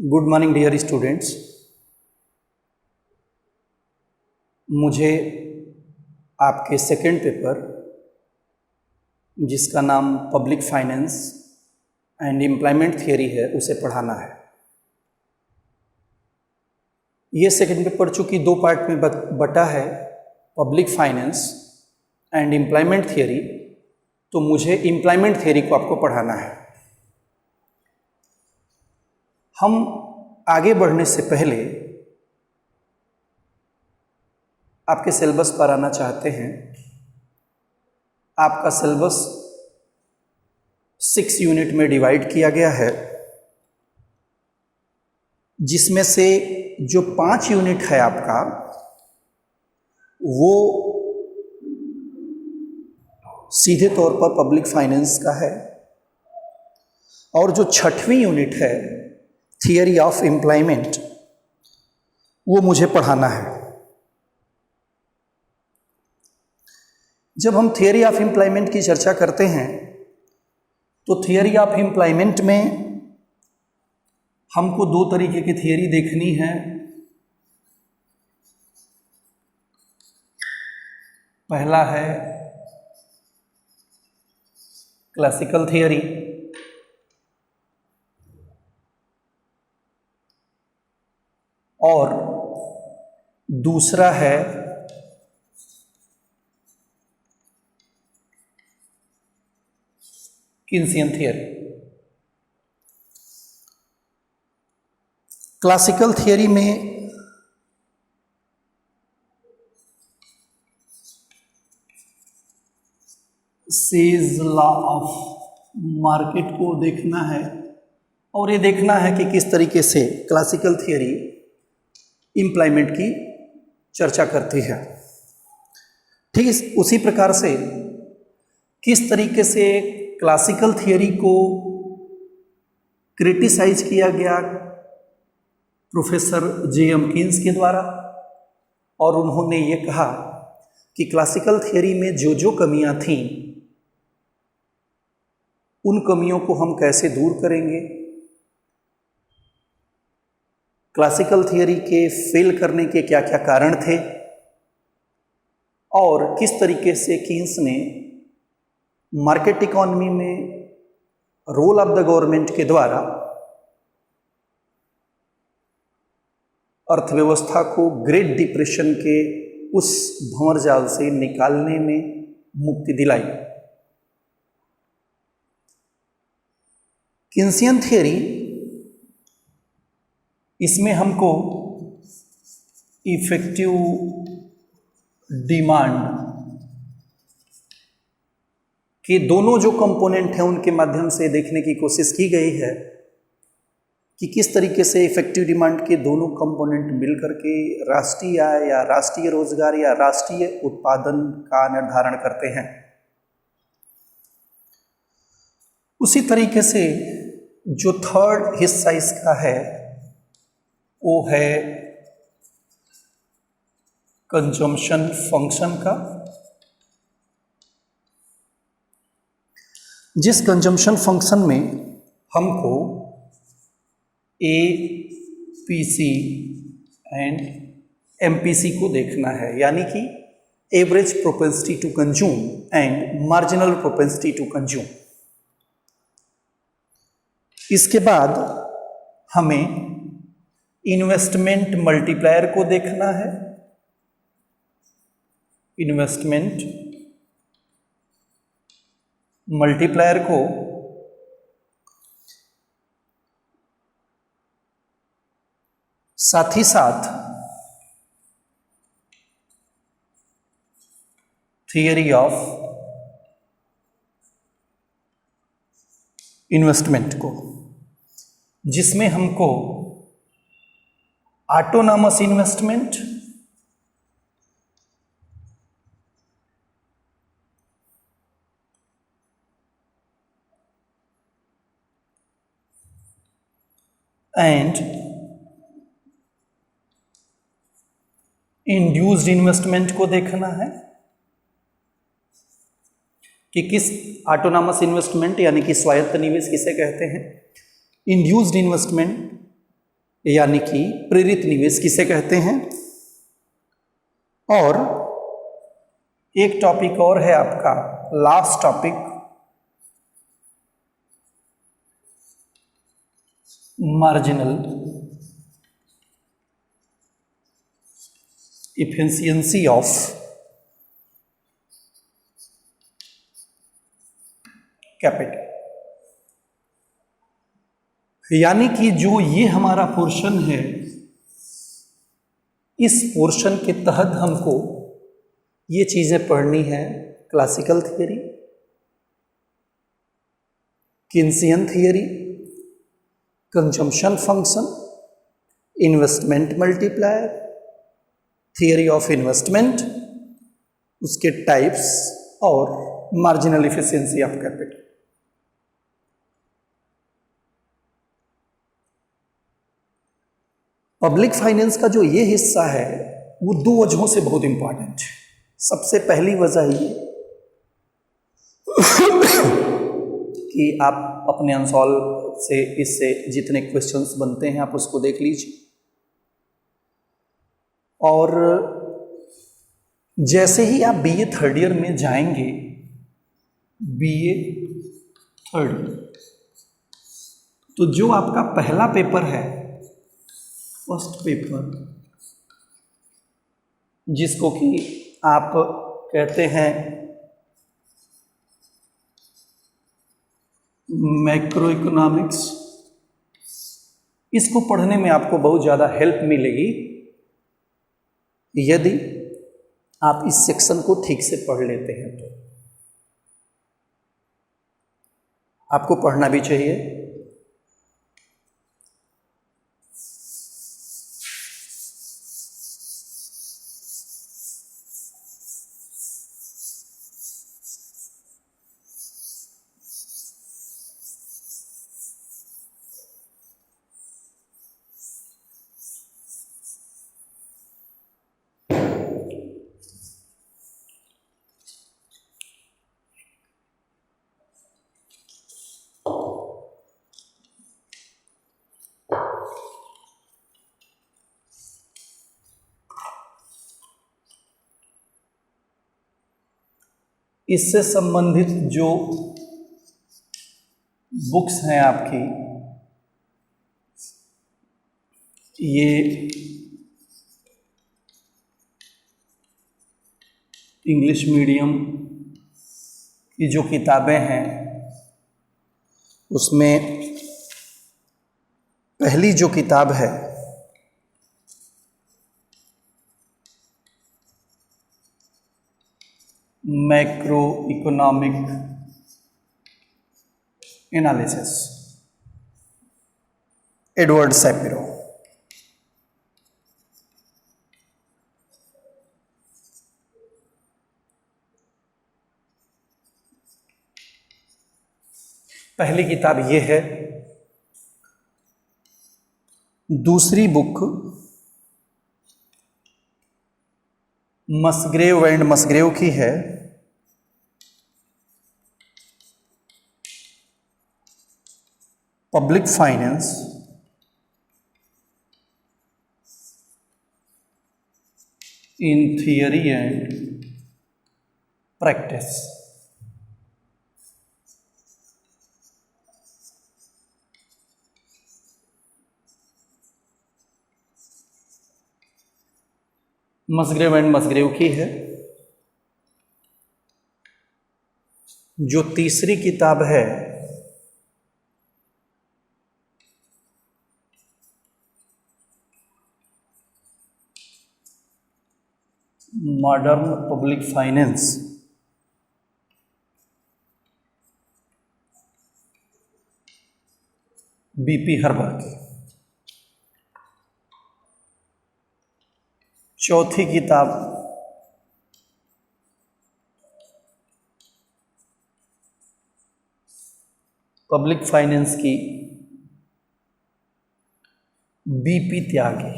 Good morning dear students. मुझे आपके second paper जिसका नाम public finance and employment theory है उसे पढ़ाना है। ये सेकेंड पेपर चूँकि दो पार्ट में बटा है, public finance and employment theory, तो मुझे एम्प्लॉयमेंट थियरी को आपको पढ़ाना है। हम आगे बढ़ने से पहले आपके सिलेबस पर आना चाहते हैं। आपका सिलेबस 6 यूनिट में डिवाइड किया गया है, जिसमें से जो 5 यूनिट है आपका वो सीधे तौर पर पब्लिक फाइनेंस का है, और जो 6वीं यूनिट है थियरी ऑफ एम्प्लॉयमेंट वो मुझे पढ़ाना है। जब हम थियरी ऑफ एम्प्लॉयमेंट की चर्चा करते हैं तो थियरी ऑफ एम्प्लॉयमेंट में हमको दो तरीके की थियरी देखनी है। पहला है क्लासिकल थियरी, और दूसरा है कीन्सियन थियरी। क्लासिकल थियरी में सेज लॉ ऑफ मार्केट को देखना है, और ये देखना है कि किस तरीके से क्लासिकल थियरी एम्प्लॉयमेंट की चर्चा करती है। ठीक उसी प्रकार से किस तरीके से क्लासिकल थियरी को क्रिटिसाइज किया गया प्रोफेसर जे.एम. कीन्स के द्वारा, और उन्होंने ये कहा कि क्लासिकल थियरी में जो जो कमियां थीं उन कमियों को हम कैसे दूर करेंगे, क्लासिकल थियरी के फेल करने के क्या क्या कारण थे, और किस तरीके से कीन्स ने मार्केट इकोनॉमी में रोल ऑफ द गवर्नमेंट के द्वारा अर्थव्यवस्था को ग्रेट डिप्रेशन के उस भंवरजाल से निकालने में मुक्ति दिलाई। कीन्सियन थियरी, इसमें हमको इफेक्टिव डिमांड के दोनों जो कंपोनेंट हैं उनके माध्यम से देखने की कोशिश की गई है कि किस तरीके से इफेक्टिव डिमांड के दोनों कंपोनेंट मिलकर के राष्ट्रीय आय या राष्ट्रीय रोजगार या राष्ट्रीय उत्पादन का निर्धारण करते हैं। उसी तरीके से जो थर्ड हिस्सा इसका है वो है कंजम्पशन फंक्शन का, जिस कंजम्पशन फंक्शन में हमको ए, पीसी एंड एमपीसी को देखना है, यानी कि average propensity to consume and marginal propensity to consume. इसके बाद हमें इन्वेस्टमेंट मल्टीप्लायर को देखना है। इन्वेस्टमेंट मल्टीप्लायर को साथ ही साथ थियरी ऑफ इन्वेस्टमेंट को, जिसमें हमको autonomous investment, and induced investment को देखना है कि किस ऑटोनॉमस इन्वेस्टमेंट यानी कि स्वायत्त निवेश किसे कहते हैं, इंड्यूस्ड इन्वेस्टमेंट यानी कि प्रेरित निवेश किसे कहते हैं। और एक टॉपिक और है आपका last topic, marginal efficiency of capital. यानी कि जो ये हमारा पोर्शन है, इस पोर्शन के तहत हमको ये चीजें पढ़नी है। Classical theory, Keynesian theory, consumption function, investment multiplier, theory of investment, उसके टाइप्स और marginal efficiency of capital. Public finance का जो ये हिस्सा है वो दो वजहों से बहुत इंपॉर्टेंट है। सबसे पहली वजह ये कि आप अपने अनसॉल्व से इससे जितने क्वेश्चंस बनते हैं आप उसको देख लीजिए, और जैसे ही आप बीए थर्ड ईयर में जाएंगे, बीए थर्ड ईयर, तो जो आपका पहला पेपर है, फर्स्ट पेपर, जिसको कि आप कहते हैं मैक्रो इकोनॉमिक्स, इसको पढ़ने में आपको बहुत ज़्यादा हेल्प मिलेगी यदि आप इस सेक्शन को ठीक से पढ़ लेते हैं। तो आपको पढ़ना भी चाहिए। इससे संबंधित जो बुक्स हैं आपकी, ये इंग्लिश मीडियम की जो किताबें हैं उसमें पहली जो किताब है मैक्रो इकोनॉमिक एनालिसिस, एडवर्ड सैपिरो। पहली किताब ये है। दूसरी बुक मसग्रेव एंड मसग्रेव की है, public finance in theory and practice. Musgrave and Musgrave की है। जो तीसरी किताब है modern public finance, BP Herber की। चौथी किताब पब्लिक फाइनेंस की बीपी त्यागी।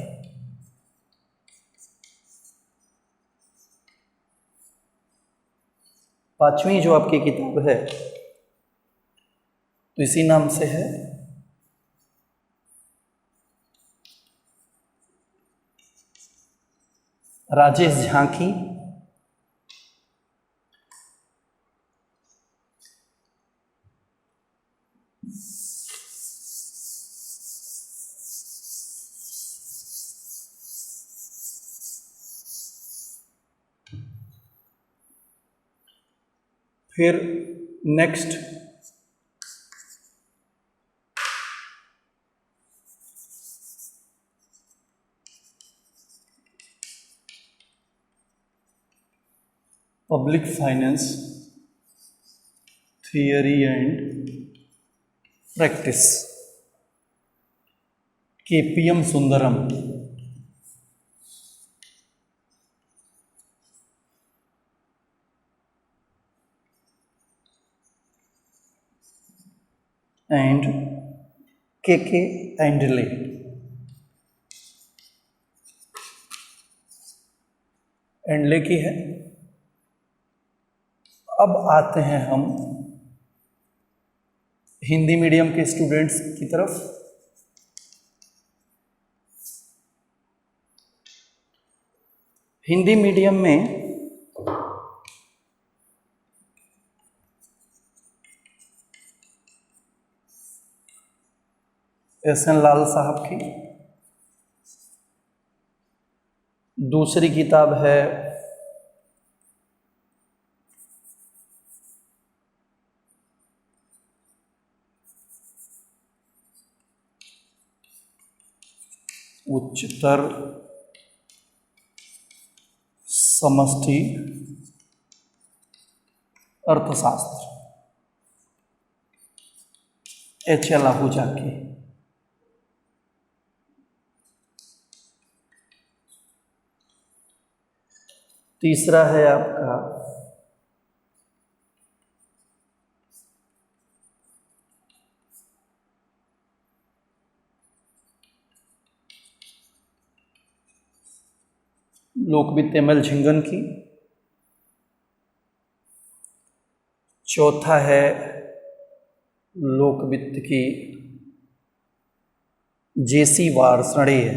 पांचवी जो आपकी किताब है तो इसी नाम से है, राजेश झांकी, फिर next public finance theory and practice, KPM Sundaram. And KK एंडले। एंडले की है। अब आते हैं हम हिंदी मीडियम के स्टूडेंट्स की तरफ। हिंदी मीडियम में SN लाल साहब की दूसरी किताब है उच्चतर समष्टि अर्थशास्त्र, HL आहूजा की। तीसरा है आपका लोकवित्त ML झिंगन की। चौथा है लोकवित्त की JC वार्ष्णेय।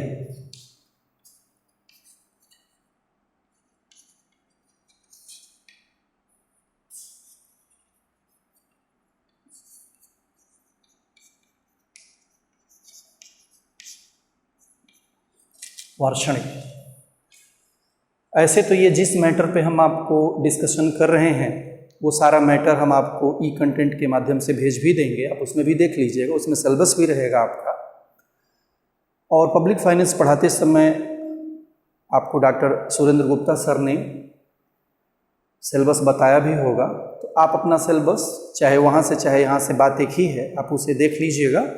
वार्ष्णेय। ऐसे तो ये जिस मैटर पे हम आपको डिस्कशन कर रहे हैं वो सारा मैटर हम आपको ई कंटेंट के माध्यम से भेज भी देंगे, आप उसमें भी देख लीजिएगा, उसमें सिलेबस भी रहेगा आपका। और पब्लिक फाइनेंस पढ़ाते समय आपको डॉक्टर सुरेंद्र गुप्ता सर ने सिलेबस बताया भी होगा, तो आप अपना सिलेबस चाहे वहाँ से चाहे यहाँ से बात एक ही है, आप उसे देख लीजिएगा।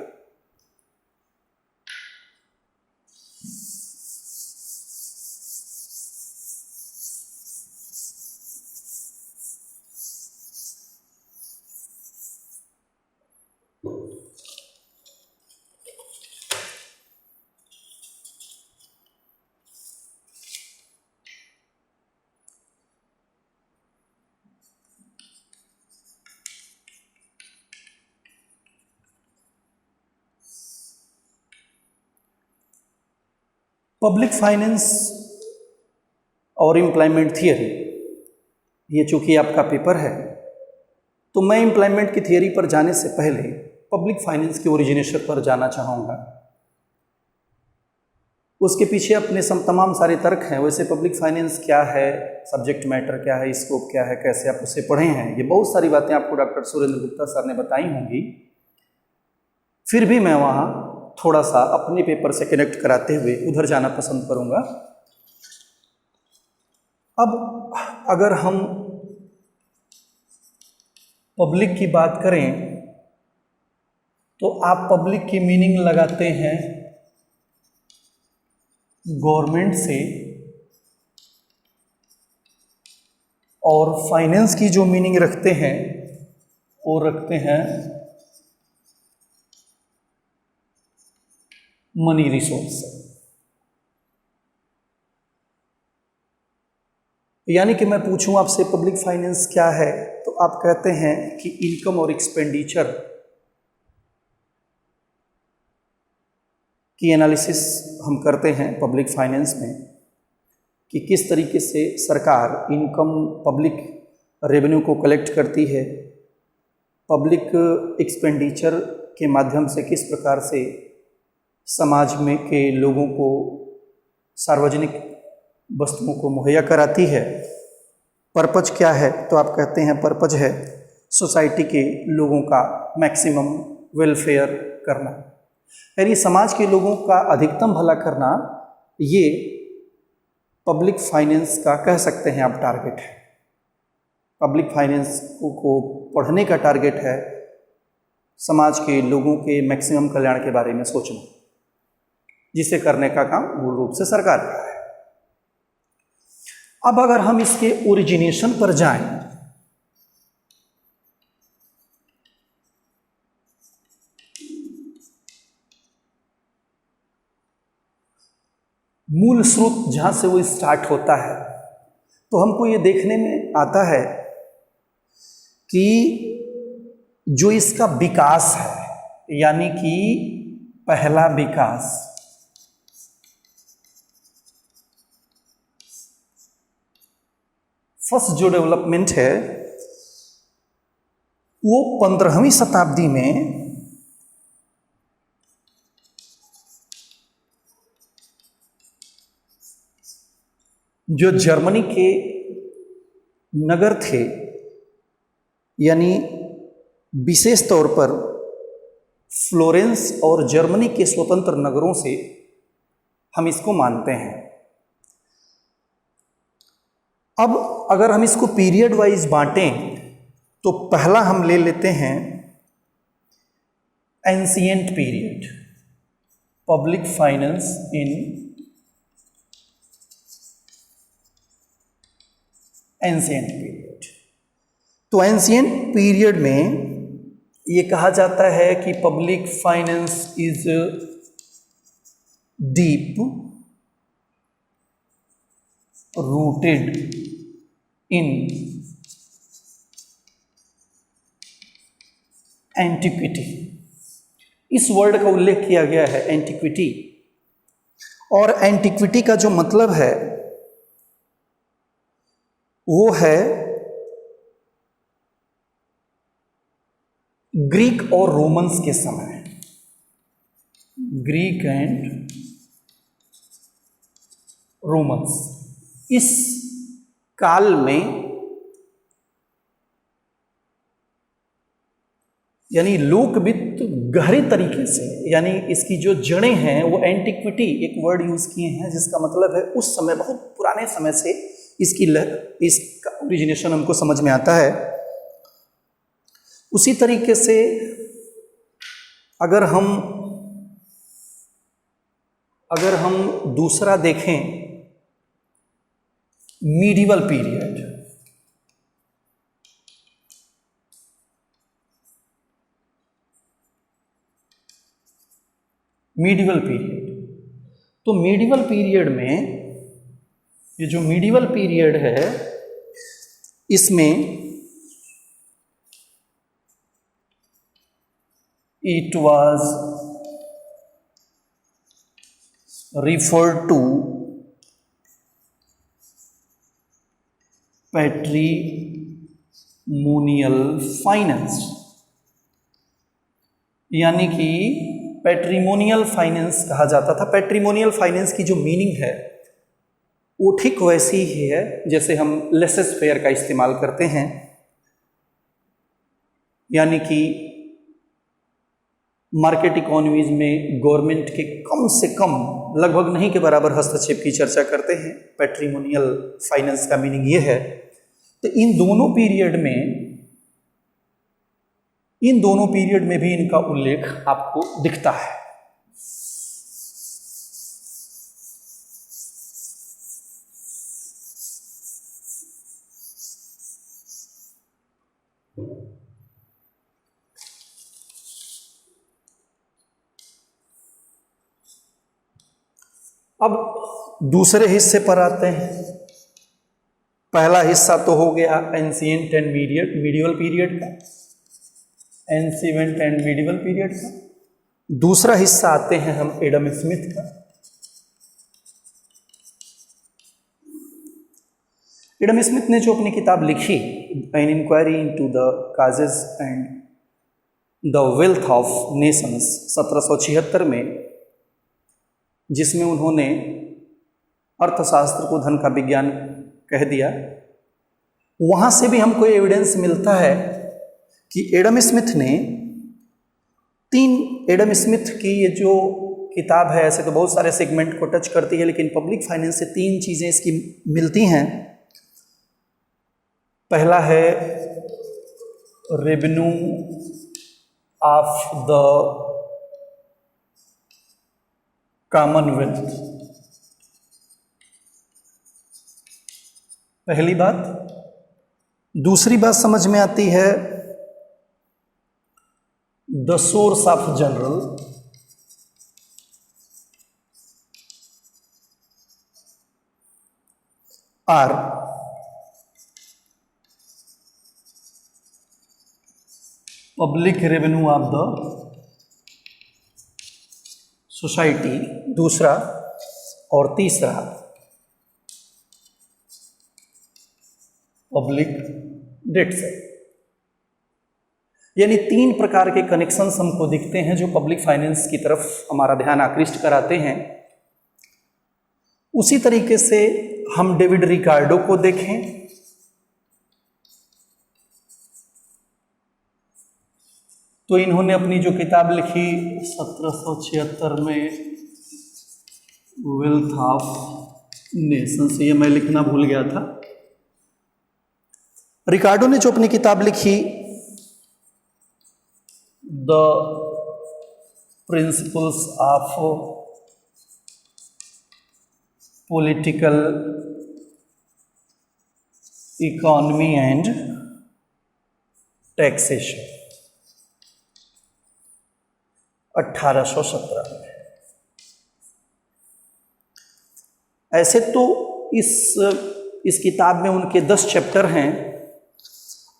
पब्लिक फाइनेंस और एम्प्लॉयमेंट थियरी, ये चूंकि आपका पेपर है तो मैं एम्प्लॉयमेंट की थियरी पर जाने से पहले पब्लिक फाइनेंस के ओरिजिनेशन पर जाना चाहूँगा। उसके पीछे अपने तमाम सारे तर्क हैं। वैसे पब्लिक फाइनेंस क्या है, सब्जेक्ट मैटर क्या है, स्कोप क्या है, कैसे आप उसे पढ़े हैं, ये बहुत सारी बातें आपको डॉक्टर सुरेंद्र गुप्ता सर ने बताई होंगी। फिर भी मैं वहाँ थोड़ा सा अपने पेपर से कनेक्ट कराते हुए उधर जाना पसंद करूँगा। अब अगर हम पब्लिक की बात करें तो आप पब्लिक की मीनिंग लगाते हैं गवर्नमेंट से, और फाइनेंस की जो मीनिंग रखते हैं वो रखते हैं मनी रिसोर्स। यानी कि मैं पूछूं आपसे पब्लिक फाइनेंस क्या है, तो आप कहते हैं कि इनकम और एक्सपेंडिचर की एनालिसिस हम करते हैं पब्लिक फाइनेंस में, कि किस तरीके से सरकार इनकम पब्लिक रेवेन्यू को कलेक्ट करती है, पब्लिक एक्सपेंडिचर के माध्यम से किस प्रकार से समाज में के लोगों को सार्वजनिक वस्तुओं को मुहैया कराती है। पर्पज क्या है, तो आप कहते हैं पर्पज है सोसाइटी के लोगों का मैक्सिमम वेलफेयर करना, यानी समाज के लोगों का अधिकतम भला करना। ये पब्लिक फाइनेंस का कह सकते हैं आप टारगेट है। पब्लिक फाइनेंस को पढ़ने का टारगेट है समाज के लोगों के मैक्सिमम कल्याण के बारे में सोचना, जिसे करने का काम मूल रूप से सरकार का है। अब अगर हम इसके ओरिजिनेशन पर जाएं, मूल स्रोत जहां से वो स्टार्ट होता है, तो हमको ये देखने में आता है कि जो इसका विकास है, यानी कि पहला विकास, फर्स्ट जो डेवलपमेंट है वो 15वीं शताब्दी में जो जर्मनी के नगर थे, यानी विशेष तौर पर फ्लोरेंस और जर्मनी के स्वतंत्र नगरों से हम इसको मानते हैं। अब अगर हम इसको पीरियड वाइज बांटें तो पहला हम ले लेते हैं एंशिएंट पीरियड, पब्लिक फाइनेंस इन एंशिएंट पीरियड। तो एंशिएंट पीरियड में ये कहा जाता है कि public finance is deep rooted in antiquity. इस वर्ड का उल्लेख किया गया है एंटिक्विटी, और एंटिक्विटी का जो मतलब है वो है ग्रीक और रोमन्स के समय, ग्रीक एंड रोमन्स, इस काल में, यानी लोकवित्त गहरे तरीके से, यानी इसकी जो जड़ें हैं वो एंटिक्विटी एक वर्ड यूज किए हैं जिसका मतलब है उस समय, बहुत पुराने समय से इसका ओरिजिनेशन हमको समझ में आता है। उसी तरीके से अगर हम दूसरा देखें, मीडिवल पीरियड, मीडिवल पीरियड, तो मीडिवल पीरियड में, ये जो मीडिवल पीरियड है इसमें it was referred to patrimonial finance, यानी कि पैट्रिमोनियल फाइनेंस कहा जाता था। पैट्रिमोनियल फाइनेंस की जो मीनिंग है वो ठीक वैसी ही है जैसे हम लेसेस फेयर का इस्तेमाल करते हैं, यानी कि मार्केट इकोनॉमीज में गवर्नमेंट के कम से कम, लगभग नहीं के बराबर हस्तक्षेप की चर्चा करते हैं। पैट्रिमोनियल फाइनेंस का मीनिंग ये है। तो इन दोनों पीरियड में भी इनका उल्लेख आपको दिखता है। अब दूसरे हिस्से पर आते हैं। पहला हिस्सा तो हो गया एंशिएंट एंड मीडिवल पीरियड का, एंशिएंट एंड मीडिवल पीरियड का। दूसरा हिस्सा आते हैं हम एडम स्मिथ का। एडम स्मिथ ने जो अपनी किताब लिखी an inquiry into the causes and the wealth of nations 1776 में, जिसमें उन्होंने अर्थशास्त्र को धन का विज्ञान कह दिया, वहाँ से भी हमको एविडेंस मिलता है कि एडम स्मिथ ने एडम स्मिथ की ये जो किताब है, ऐसे तो बहुत सारे सेगमेंट को टच करती है, लेकिन पब्लिक फाइनेंस से 3 चीज़ें इसकी मिलती हैं। पहला है रेवेन्यू ऑफ द कॉमनवेल्थ, पहली बात। दूसरी बात समझ में आती है the source of general, or public revenue of the society, दूसरा। और तीसरा पब्लिक डेट्स। यानी 3 प्रकार के कनेक्शंस हमको दिखते हैं जो पब्लिक फाइनेंस की तरफ हमारा ध्यान आकृष्ट कराते हैं। उसी तरीके से हम डेविड रिकार्डो को देखें तो इन्होंने अपनी जो किताब लिखी 1776 में वेल्थ ऑफ नेशंस, ये मैं लिखना भूल गया था। रिकार्डो ने जो अपनी किताब लिखी the principles of political economy and taxation, 1817 में। ऐसे तो इस किताब में उनके 10 चैप्टर हैं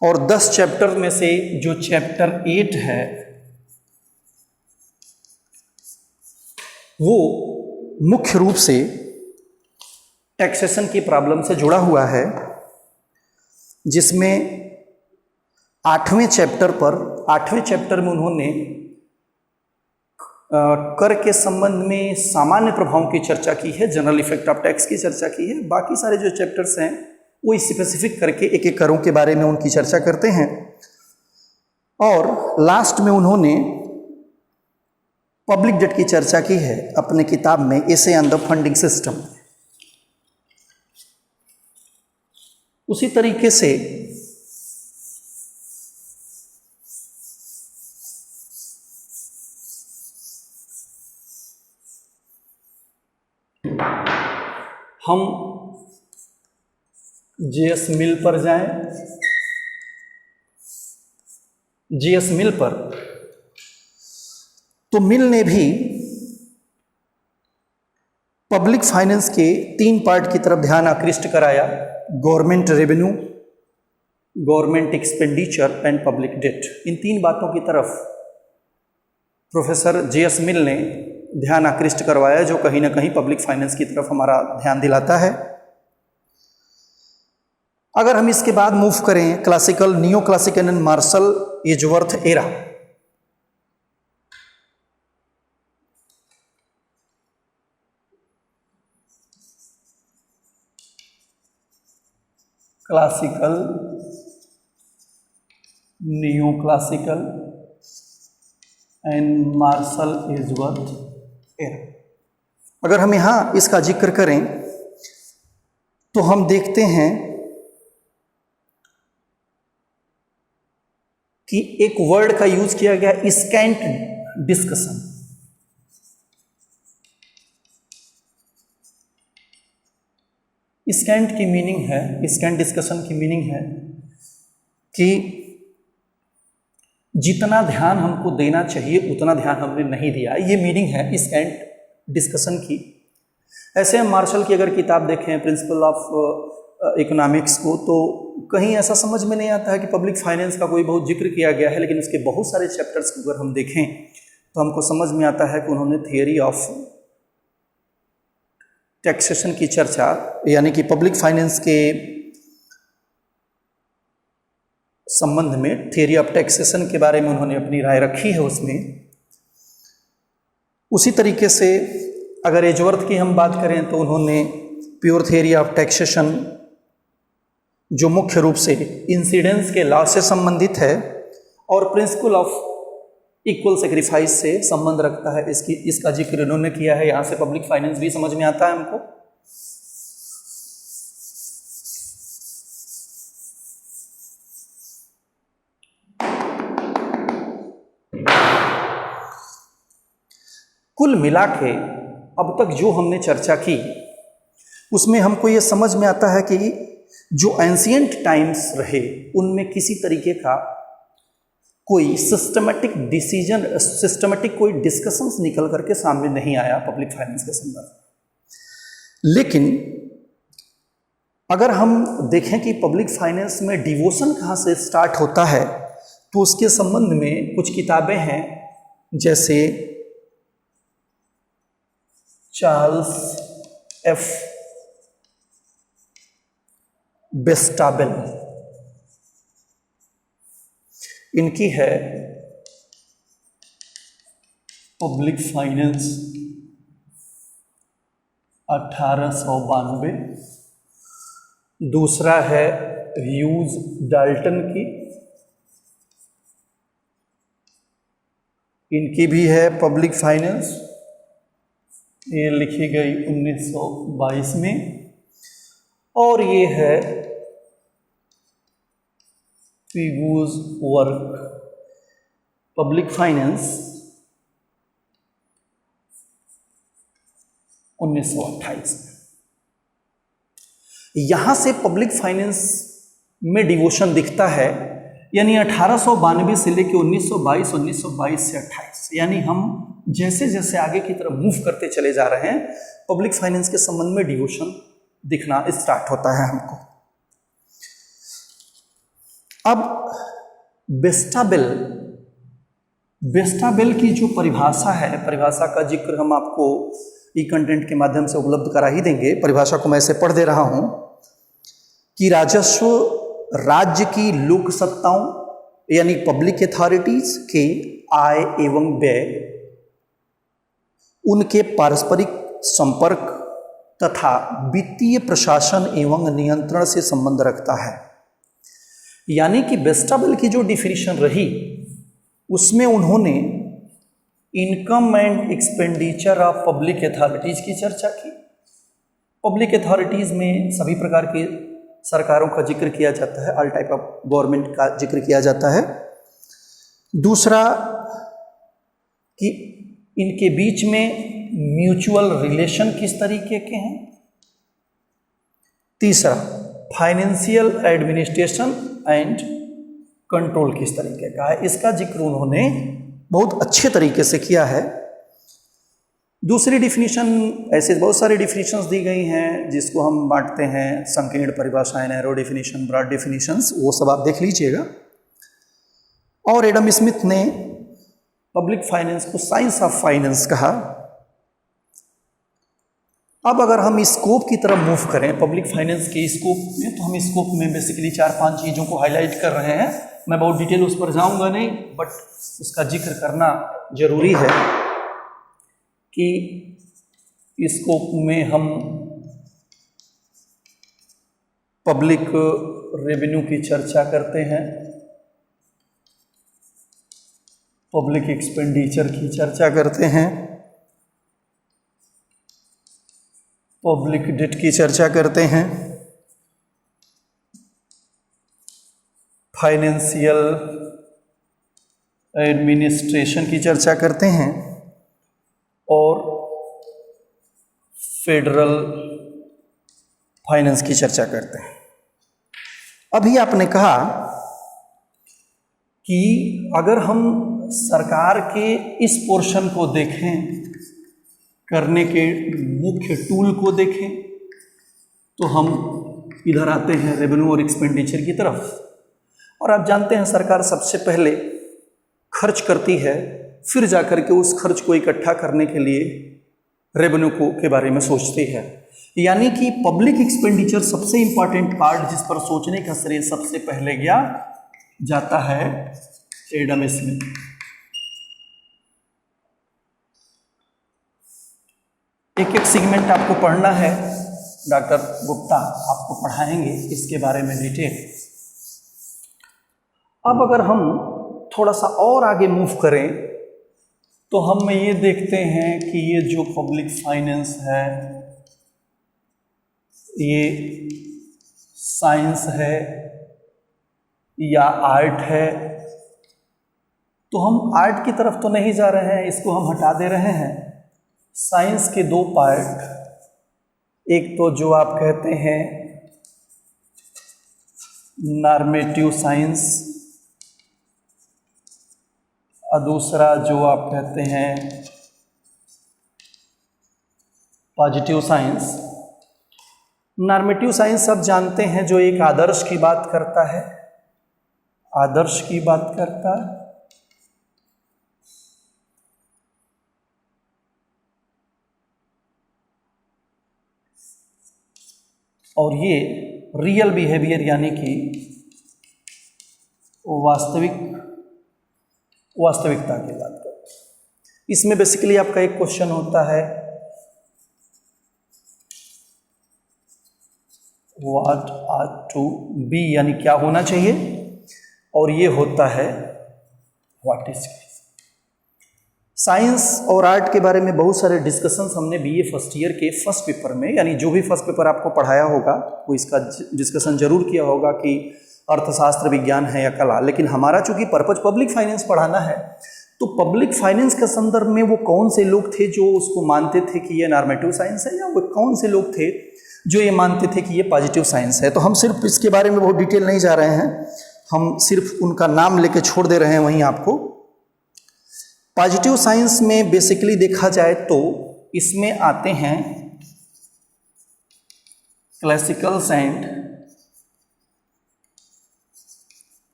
और 10 चैप्टर में से जो चैप्टर 8 है वो मुख्य रूप से टैक्सेशन की प्रॉब्लम से जुड़ा हुआ है, जिसमें 8वें चैप्टर में उन्होंने कर के संबंध में सामान्य प्रभावों की चर्चा की है, जनरल इफेक्ट ऑफ टैक्स की चर्चा की है। बाकी सारे जो चैप्टर्स हैं वो स्पेसिफिक करके एक एक करों के बारे में उनकी चर्चा करते हैं। और लास्ट में उन्होंने पब्लिक डेट की चर्चा की है अपने किताब में essay on the funding system. उसी तरीके से हम जेएस मिल पर जाएं। जेएस मिल पर तो मिल ने भी पब्लिक फाइनेंस के 3 पार्ट की तरफ ध्यान आकृष्ट कराया, government revenue, government expenditure and public debt. इन 3 बातों की तरफ प्रोफेसर जेएस मिल ने ध्यान आकृष्ट करवाया, जो कहीं ना कहीं पब्लिक फाइनेंस की तरफ हमारा ध्यान दिलाता है। अगर हम इसके बाद मूव करें classical, neo classical and Marshall Edgeworth era, classical, neo classical and Marshall Edgeworth era. अगर हम यहां इसका जिक्र करें तो हम देखते हैं कि एक वर्ड का यूज किया गया, स्कैंट डिस्कशन। स्कैंट की मीनिंग है, स्कैंट डिस्कशन की मीनिंग है कि जितना ध्यान हमको देना चाहिए उतना ध्यान हमने नहीं दिया, ये मीनिंग है स्कैंट डिस्कशन की। ऐसे हम मार्शल की अगर किताब देखें प्रिंसिपल ऑफ इकोनॉमिक्स को, तो कहीं ऐसा समझ में नहीं आता है कि पब्लिक फाइनेंस का कोई बहुत जिक्र किया गया है, लेकिन उसके बहुत सारे चैप्टर्स को अगर हम देखें तो हमको समझ में आता है कि उन्होंने थियरी ऑफ टैक्सेशन की चर्चा, यानी कि पब्लिक फाइनेंस के संबंध में, थियरी ऑफ टैक्सेशन के बारे में उन्होंने अपनी राय रखी है उसमें। उसी तरीके से अगर एजवर्थ की हम बात करें तो उन्होंने प्योर थियरी ऑफ टैक्सेशन, जो मुख्य रूप से इंसिडेंस के लॉ से संबंधित है और प्रिंसिपल ऑफ इक्वल सेक्रीफाइस से संबंध रखता है, इसका जिक्र इन्होंने किया है। यहाँ से पब्लिक फाइनेंस भी समझ में आता है हमको। कुल मिला के अब तक जो हमने चर्चा की उसमें हमको ये समझ में आता है कि जो एंशिएंट टाइम्स रहे उनमें किसी तरीके का कोई सिस्टमेटिक कोई डिस्कशंस निकल करके सामने नहीं आया पब्लिक फाइनेंस के संदर्भ में। लेकिन अगर हम देखें कि पब्लिक फाइनेंस में डिवोशन कहाँ से स्टार्ट होता है तो उसके संबंध में कुछ किताबें हैं, जैसे चार्ल्स एफ बेस्टाबेल, इनकी है पब्लिक फाइनेंस 1892। दूसरा है ह्यूज डाल्टन की, इनकी भी है पब्लिक फाइनेंस, ये लिखी गई 1922 में। और ये है पिगूज वर्क पब्लिक फाइनेंस 1928 में। यहां से पब्लिक फाइनेंस में डिवोशन दिखता है, यानी 1892 से लेकर 1922, 1922 से 28, यानी हम जैसे जैसे आगे की तरफ मूव करते चले जा रहे हैं पब्लिक फाइनेंस के संबंध में डिवोशन दिखना स्टार्ट होता है हमको। अब बेस्टाबेल की जो परिभाषा है, परिभाषा का जिक्र हम आपको ई कंटेंट के माध्यम से उपलब्ध करा ही देंगे। परिभाषा को मैं ऐसे पढ़ दे रहा हूं कि राजस्व राज्य की लोक सत्ताओं यानी पब्लिक अथॉरिटीज के आय एवं व्यय, उनके पारस्परिक संपर्क तथा वित्तीय प्रशासन एवं नियंत्रण से संबंध रखता है। यानी कि बेस्टाबेल की जो डिफिनीशन रही उसमें उन्होंने income and expenditure of public authorities की चर्चा की। पब्लिक अथॉरिटीज में सभी प्रकार के सरकारों का जिक्र किया जाता है, ऑल टाइप ऑफ गवर्नमेंट का जिक्र किया जाता है। दूसरा कि इनके बीच में म्यूचुअल रिलेशन किस तरीके के हैं। तीसरा फाइनेंशियल एडमिनिस्ट्रेशन एंड कंट्रोल किस तरीके का है, इसका जिक्र उन्होंने बहुत अच्छे तरीके से किया है। दूसरी डिफिनीशन, ऐसे बहुत सारी डिफिनीशंस दी गई हैं जिसको हम बांटते हैं संकीर्ण परिभाषाएं, नैरो डिफिनीशन, ब्रॉड डिफिनीशंस, वो सब आप देख लीजिएगा। और एडम स्मिथ ने पब्लिक फाइनेंस को साइंस ऑफ फाइनेंस कहा। अब अगर हम स्कोप की तरफ मूव करें पब्लिक फाइनेंस के स्कोप में, तो हम स्कोप में बेसिकली 4-5 चीज़ों को हाईलाइट कर रहे हैं। मैं बहुत डिटेल उस पर जाऊंगा नहीं, बट उसका जिक्र करना जरूरी है कि स्कोप में हम पब्लिक रेवेन्यू की चर्चा करते हैं, पब्लिक एक्सपेंडिचर की चर्चा करते हैं, पब्लिक डेट की चर्चा करते हैं, फाइनेंशियल एडमिनिस्ट्रेशन की चर्चा करते हैं और फेडरल फाइनेंस की चर्चा करते हैं। अभी आपने कहा कि अगर हम सरकार के इस पोर्शन को देखें, करने के मुख्य टूल को देखें, तो हम इधर आते हैं रेवेन्यू और एक्सपेंडिचर की तरफ। और आप जानते हैं सरकार सबसे पहले खर्च करती है, फिर जाकर के उस खर्च को इकट्ठा करने के लिए रेवेन्यू को के बारे में सोचती है। यानी कि पब्लिक एक्सपेंडिचर सबसे इंपॉर्टेंट पार्ट जिस पर सोचने का श्रेय सबसे पहले गया जाता है एडम स्मिथ। एक एक सेगमेंट आपको पढ़ना है, डॉक्टर गुप्ता आपको पढ़ाएंगे इसके बारे में डिटेल। अब अगर हम थोड़ा सा और आगे मूव करें तो हम ये देखते हैं कि ये जो पब्लिक फाइनेंस है ये साइंस है या आर्ट है। तो हम आर्ट की तरफ तो नहीं जा रहे हैं, इसको हम हटा दे रहे हैं। साइंस के दो पार्ट, एक तो जो आप कहते हैं नॉर्मेटिव साइंस और दूसरा जो आप कहते हैं पॉजिटिव साइंस। नॉर्मेटिव साइंस आप जानते हैं जो एक आदर्श की बात करता है, आदर्श की बात करता है। और ये रियल बिहेवियर यानी कि वास्तविकता की बात करता है। इसमें बेसिकली आपका एक क्वेश्चन होता है व्हाट आर टू बी यानी क्या होना चाहिए, और ये होता है व्हाट इज। साइंस और आर्ट के बारे में बहुत सारे डिस्कशंस हमने बीए फर्स्ट ईयर के फर्स्ट पेपर में, यानी जो भी फर्स्ट पेपर आपको पढ़ाया होगा वो इसका डिस्कशन जरूर किया होगा कि अर्थशास्त्र विज्ञान है या कला। लेकिन हमारा चूंकि पर्पज पब्लिक फाइनेंस पढ़ाना है, तो पब्लिक फाइनेंस के संदर्भ में वो कौन से लोग थे जो उसको मानते थे कि ये नॉर्मेटिव साइंस है, या वो कौन से लोग थे जो ये मानते थे कि ये पॉजिटिव साइंस है। तो हम सिर्फ इसके बारे में बहुत डिटेल नहीं जा रहे हैं, हम सिर्फ उनका नाम लेके छोड़ दे रहे हैं वहीं आपको। पॉजिटिव साइंस में बेसिकली देखा जाए तो इसमें आते हैं क्लासिकल्स एंड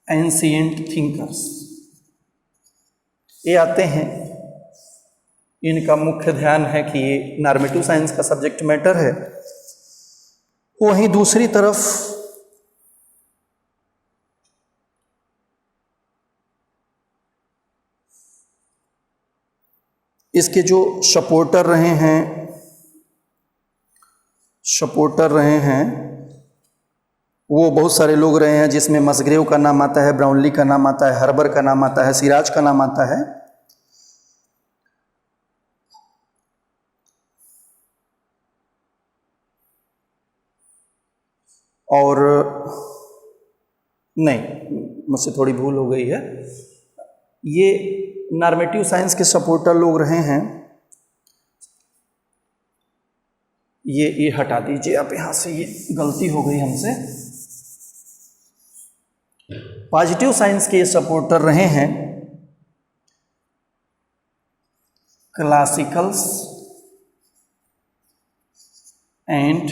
एंशिएंट थिंकर्स, ये आते हैं। इनका मुख्य ध्यान है कि ये नॉर्मेटिव साइंस का सब्जेक्ट मैटर है। वहीं दूसरी तरफ इसके जो सपोर्टर रहे हैं वो बहुत सारे लोग रहे हैं, जिसमें मसग्रेव का नाम आता है, ब्राउनली का नाम आता है, हर्बर का नाम आता है, सिराज का नाम आता है। और नहीं, मुझसे थोड़ी भूल हो गई है, ये नॉर्मेटिव साइंस के सपोर्टर लोग रहे हैं। ये हटा दीजिए आप यहां से, ये गलती हो गई हमसे। पॉजिटिव साइंस के सपोर्टर रहे हैं क्लासिकल्स एंड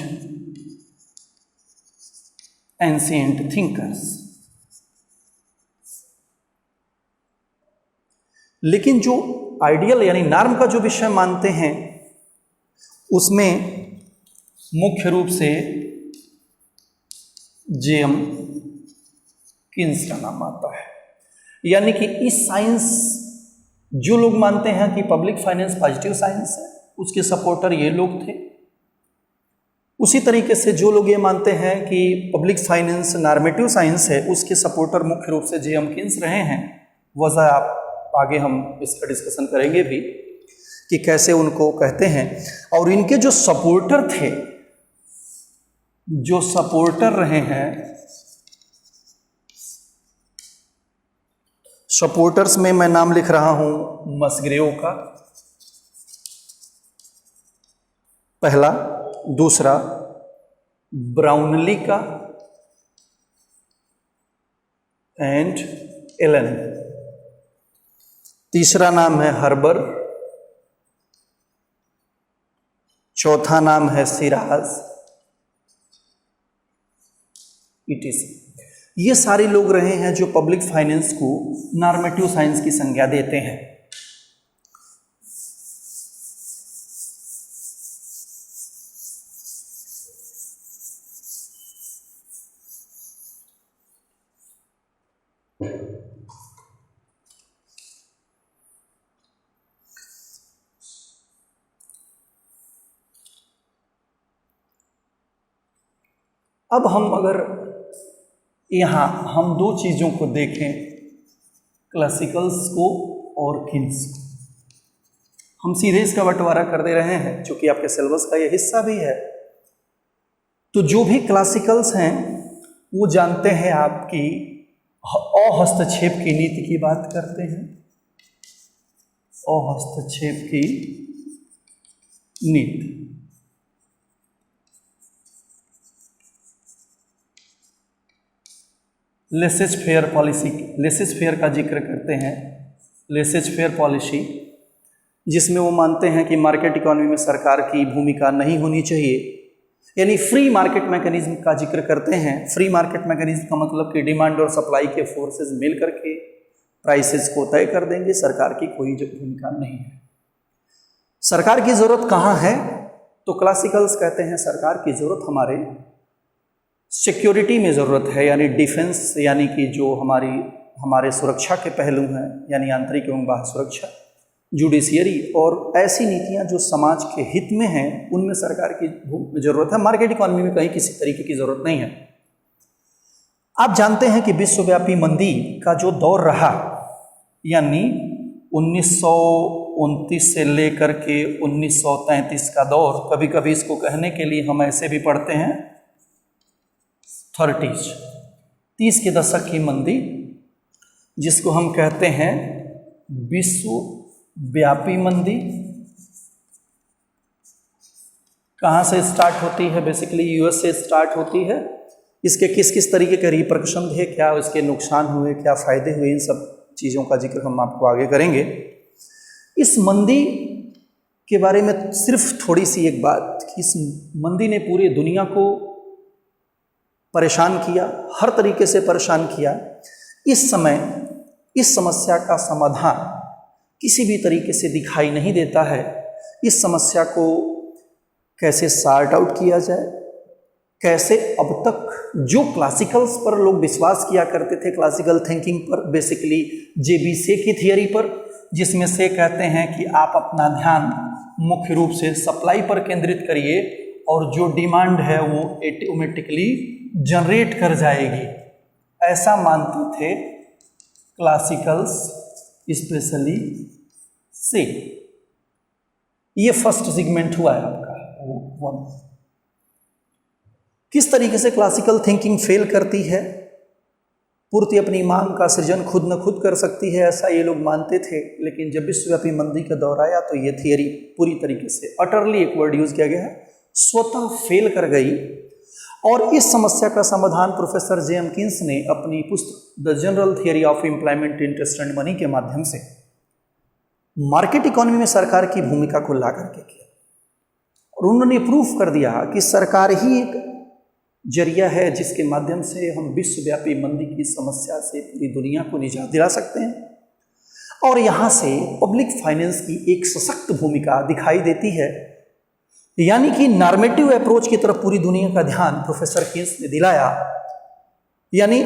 एंशिएंट थिंकर्स। लेकिन जो आइडियल यानी नॉर्म का जो विषय मानते हैं उसमें मुख्य रूप से जेएम किन्स का नाम आता है। यानी कि इस साइंस जो लोग मानते हैं कि पब्लिक फाइनेंस पॉजिटिव साइंस है, उसके सपोर्टर ये लोग थे। उसी तरीके से जो लोग ये मानते हैं कि पब्लिक फाइनेंस नॉर्मेटिव साइंस है, उसके सपोर्टर मुख्य रूप से जेएम किन्स रहे हैं। वजह आप आगे हम इसका डिस्कशन करेंगे भी कि कैसे उनको कहते हैं। और इनके जो सपोर्टर थे, जो सपोर्टर रहे हैं, सपोर्टर्स में मैं नाम लिख रहा हूं मसग्रेव का पहला, दूसरा ब्राउनली का एंड एलन, तीसरा नाम है हर्बर, चौथा नाम है सिराज, इटीसी। ये सारे लोग रहे हैं जो पब्लिक फाइनेंस को नॉर्मेटिव साइंस की संज्ञा देते हैं। अब हम अगर यहाँ हम दो चीज़ों को देखें, क्लासिकल्स को और किन्स को, हम सीधे इसका बंटवारा कर दे रहे हैं क्योंकि आपके सिलेबस का ये हिस्सा भी है। तो जो भी क्लासिकल्स हैं वो जानते हैं आपकी अहस्तक्षेप की नीति की बात करते हैं, अहस्तक्षेप की नीति। Laces fair policy, laces fair का जिक्र करते हैं, लेसेज फेयर पॉलिसी, जिसमें वो मानते हैं कि मार्केट इकोनॉमी में सरकार की भूमिका नहीं होनी चाहिए, यानी फ्री मार्केट मैकेनिज्म का जिक्र करते हैं। फ्री मार्केट मैकेनिज्म का मतलब कि डिमांड और सप्लाई के फोर्सेस मिल करके प्राइसेस को तय कर देंगे, सरकार की कोई भूमिका नहीं है। सरकार की जरूरत कहाँ है? तो क्लासिकल्स कहते हैं सरकार की जरूरत हमारे सिक्योरिटी में ज़रूरत है, यानी डिफेंस, यानी कि जो हमारे सुरक्षा के पहलू हैं, यानी आंतरिक एवं बाह्य सुरक्षा, जुडिशियरी और ऐसी नीतियां जो समाज के हित में हैं, उनमें सरकार की ज़रूरत है। मार्केट इकोनॉमी में कहीं किसी तरीके की ज़रूरत नहीं है। आप जानते हैं कि विश्वव्यापी मंदी का जो दौर रहा, यानी 1929 से लेकर के 1933 का दौर, कभी कभी इसको कहने के लिए हम ऐसे भी पढ़ते हैं 30 के दशक की मंदी, जिसको हम कहते हैं विश्वव्यापी मंदी। कहाँ से स्टार्ट होती है? बेसिकली यूएस से स्टार्ट होती है। इसके किस किस तरीके के रिपरकशन थे, क्या इसके नुकसान हुए, क्या फ़ायदे हुए, इन सब चीज़ों का जिक्र हम आपको आगे करेंगे। इस मंदी के बारे में सिर्फ थोड़ी सी एक बात कि इस मंदी ने पूरी दुनिया को परेशान किया, हर तरीके से परेशान किया। इस समय इस समस्या का समाधान किसी भी तरीके से दिखाई नहीं देता है। इस समस्या को कैसे सॉर्ट आउट किया जाए, कैसे अब तक जो क्लासिकल्स पर लोग विश्वास किया करते थे, क्लासिकल थिंकिंग पर, बेसिकली जेबी से की थियरी पर, जिसमें से कहते हैं कि आप अपना ध्यान मुख्य रूप से सप्लाई पर केंद्रित करिए और जो डिमांड है वो ऑटोमेटिकली जनरेट कर जाएगी, ऐसा मानते थे क्लासिकल्स, स्पेशली से। ये फर्स्ट सेगमेंट हुआ है आपका वन। किस तरीके से क्लासिकल थिंकिंग फेल करती है, पूर्ति अपनी मांग का सृजन खुद न खुद कर सकती है, ऐसा ये लोग मानते थे। लेकिन जब विश्वव्यापी मंदी का दौर आया तो ये थियरी पूरी तरीके से, अटरली एक वर्ड यूज किया गया है, स्वतः फेल कर गई। और इस समस्या का समाधान प्रोफेसर जे.एम. किन्स ने अपनी पुस्तक the general theory of employment, interest and money के माध्यम से मार्केट इकोनॉमी में सरकार की भूमिका को ला करके किया। और उन्होंने प्रूफ कर दिया कि सरकार ही एक जरिया है जिसके माध्यम से हम विश्वव्यापी मंदी की समस्या से पूरी दुनिया को निजात दिला सकते हैं। और यहाँ से पब्लिक फाइनेंस की एक सशक्त भूमिका दिखाई देती है, यानी कि नॉर्मेटिव अप्रोच की तरफ पूरी दुनिया का ध्यान प्रोफेसर किन्स ने दिलाया। यानी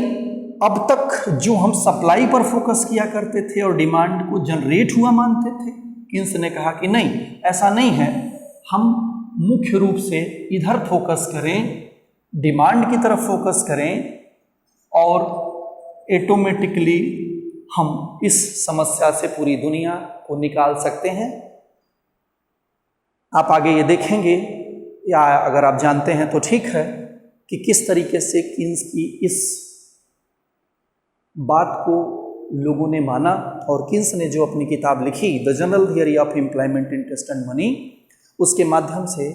अब तक जो हम सप्लाई पर फोकस किया करते थे और डिमांड को जनरेट हुआ मानते थे, किन्स ने कहा कि नहीं, ऐसा नहीं है, हम मुख्य रूप से इधर फोकस करें, डिमांड की तरफ फोकस करें और ऑटोमेटिकली हम इस समस्या से पूरी दुनिया को निकाल सकते हैं। आप आगे ये देखेंगे, या अगर आप जानते हैं तो ठीक है, कि किस तरीके से किन्स की इस बात को लोगों ने माना। और किन्स ने जो अपनी किताब लिखी the general theory of employment, interest and money, उसके माध्यम से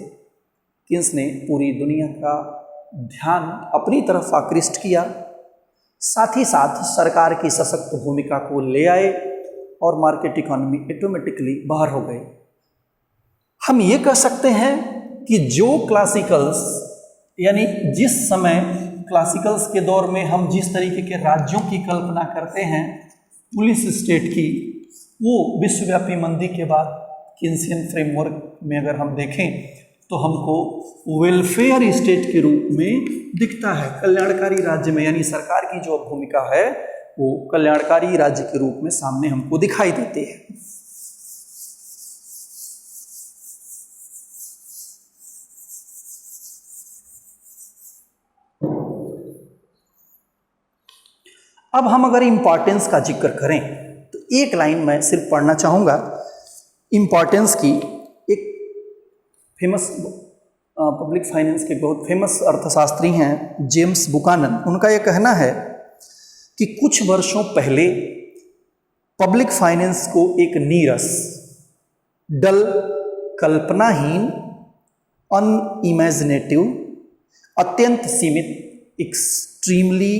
किन्स ने पूरी दुनिया का ध्यान अपनी तरफ आकृष्ट किया, साथ ही साथ सरकार की सशक्त भूमिका को ले आए और मार्केट इकोनॉमी ऑटोमेटिकली बाहर हो गई। हम ये कह सकते हैं कि जो क्लासिकल्स, यानी जिस समय क्लासिकल्स के दौर में हम जिस तरीके के राज्यों की कल्पना करते हैं, पुलिस स्टेट की, वो विश्वव्यापी मंदी के बाद किन्सियन फ्रेमवर्क में अगर हम देखें तो हमको वेलफेयर स्टेट के रूप में दिखता है, कल्याणकारी राज्य में, यानी सरकार की जो भूमिका है वो कल्याणकारी राज्य के रूप में सामने हमको दिखाई देती है। अब हम अगर इम्पॉर्टेंस का जिक्र करें तो एक लाइन मैं सिर्फ पढ़ना चाहूँगा इम्पॉर्टेंस की। एक फेमस पब्लिक फाइनेंस के बहुत फेमस अर्थशास्त्री हैं जेम्स बुकानन, उनका यह कहना है कि कुछ वर्षों पहले पब्लिक फाइनेंस को एक नीरस, डल, कल्पनाहीन, अनइमेजिनेटिव, अत्यंत सीमित, एक्सट्रीमली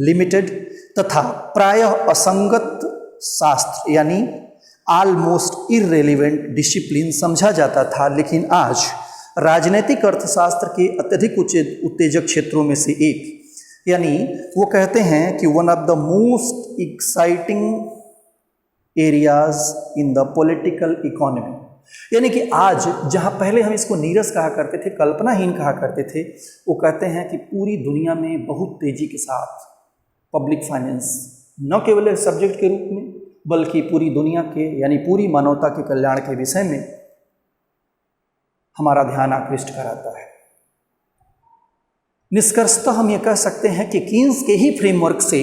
लिमिटेड तथा प्रायः असंगत शास्त्र यानी ऑलमोस्ट इररेलेवेंट डिसिप्लिन समझा जाता था। लेकिन आज राजनीतिक अर्थशास्त्र के अत्यधिक उत्तेजक क्षेत्रों में से एक, यानी वो कहते हैं कि one of the most exciting areas in the political economy, यानी कि आज जहां पहले हम इसको नीरस कहा करते थे, कल्पनाहीन कहा करते थे, वो कहते हैं कि पूरी दुनिया में बहुत तेजी के साथ पब्लिक फाइनेंस न केवल सब्जेक्ट के रूप में बल्कि पूरी दुनिया के यानी पूरी मानवता के कल्याण के विषय में हमारा ध्यान आकृष्ट कराता है। निष्कर्षतः हम ये कह सकते हैं कि कीन्स के ही फ्रेमवर्क से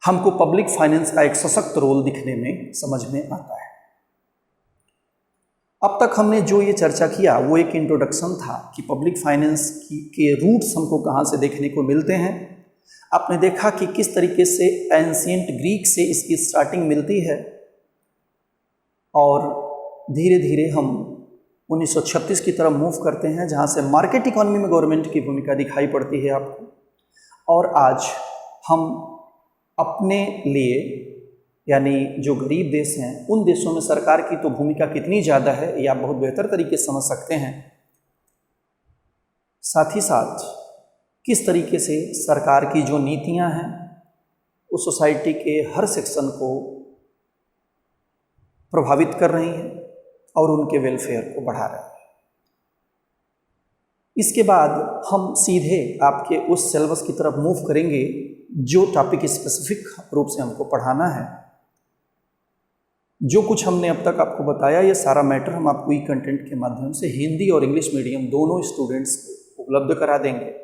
हमको पब्लिक फाइनेंस का एक सशक्त रोल दिखने में समझ में आता है। अब तक हमने जो ये चर्चा किया वो एक इंट्रोडक्शन था कि पब्लिक फाइनेंस के रूट्स हमको कहाँ से देखने को मिलते हैं। आपने देखा कि किस तरीके से एंशिएंट ग्रीक से इसकी स्टार्टिंग मिलती है और धीरे धीरे हम 1936 की तरफ मूव करते हैं, जहाँ से मार्केट इकोनॉमी में गवर्नमेंट की भूमिका दिखाई पड़ती है आपको। और आज हम अपने लिए यानी जो गरीब देश हैं उन देशों में सरकार की तो भूमिका कितनी ज़्यादा है ये आप बहुत बेहतर तरीके से समझ सकते हैं। साथ ही साथ किस तरीके से सरकार की जो नीतियां हैं वो सोसाइटी के हर सेक्शन को प्रभावित कर रही हैं और उनके वेलफेयर को बढ़ा रही हैं। इसके बाद हम सीधे आपके उस सिलेबस की तरफ मूव करेंगे जो टॉपिक स्पेसिफिक रूप से हमको पढ़ाना है। जो कुछ हमने अब तक आपको बताया ये सारा मैटर हम आपको ई कंटेंट के माध्यम से हिंदी और इंग्लिश मीडियम दोनों स्टूडेंट्स को उपलब्ध करा देंगे।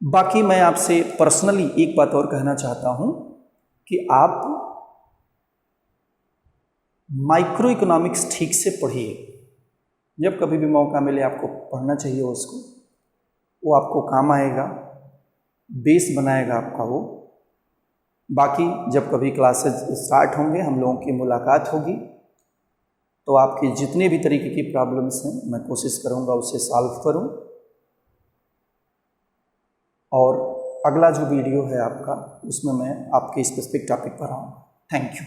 बाकी मैं आपसे पर्सनली एक बात और कहना चाहता हूं कि आप माइक्रो इकोनॉमिक्स ठीक से पढ़िए। जब कभी भी मौका मिले आपको पढ़ना चाहिए उसको, वो आपको काम आएगा, बेस बनाएगा आपका वो। बाकी जब कभी क्लासेस स्टार्ट होंगे, हम लोगों की मुलाकात होगी, तो आपकी जितने भी तरीके की प्रॉब्लम्स हैं मैं कोशिश करूंगा उसे सॉल्व करूं। और अगला जो वीडियो है आपका उसमें मैं आपके स्पेसिफिक टॉपिक पर आऊँगा। Thank you.